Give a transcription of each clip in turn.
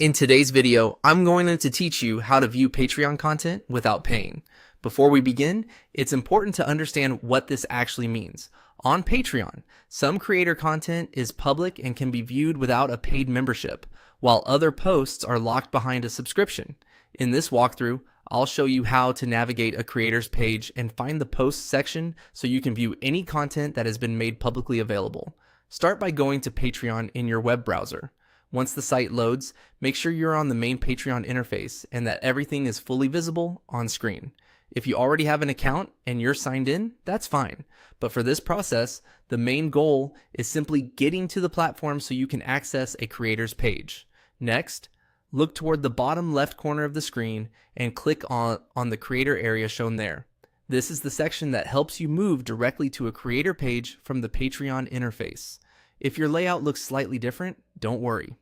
In today's video, I'm going to teach you how to view Patreon content without paying. Before we begin, it's important to understand what this actually means. On Patreon, some creator content is public and can be viewed without a paid membership, while other posts are locked behind a subscription. In this walkthrough, I'll show you how to navigate a creator's page and find the posts section so you can view any content that has been made publicly available. Start by going to Patreon in your web browser. Once the site loads, make sure you're on the main Patreon interface and that everything is fully visible on screen. If you already have an account and you're signed in, that's fine. But for this process, the main goal is simply getting to the platform so you can access a creator's page. Next, look toward the bottom left corner of the screen and click on the creator area shown there. This is the section that helps you move directly to a creator page from the Patreon interface. If your layout looks slightly different, don't worry.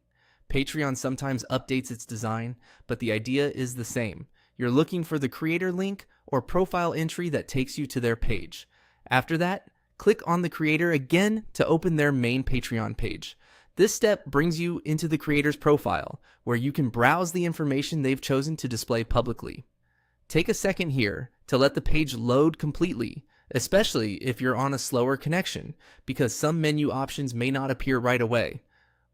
Patreon sometimes updates its design, but the idea is the same. You're looking for the creator link or profile entry that takes you to their page. After that, click on the creator again to open their main Patreon page. This step brings you into the creator's profile, where you can browse the information they've chosen to display publicly. Take a second here to let the page load completely, especially if you're on a slower connection, because some menu options may not appear right away.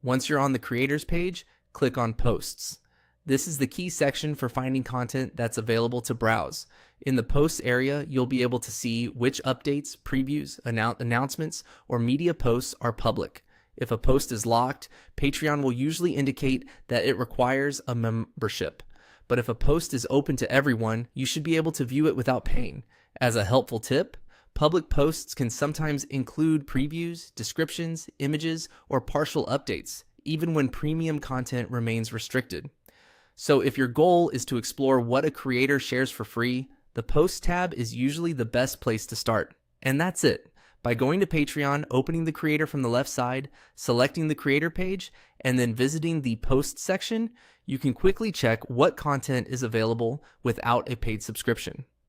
Once you're on the creators page, click on Posts. This is the key section for finding content that's available to browse. In the Posts area, you'll be able to see which updates, previews, announcements, or media posts are public. If a post is locked, Patreon will usually indicate that it requires a membership. But if a post is open to everyone, you should be able to view it without paying. As a helpful tip, public posts can sometimes include previews, descriptions, images, or partial updates, even when premium content remains restricted. So if your goal is to explore what a creator shares for free, the Posts tab is usually the best place to start. And that's it. By going to Patreon, opening the creator from the left side, selecting the creator page, and then visiting the Posts section, you can quickly check what content is available without a paid subscription.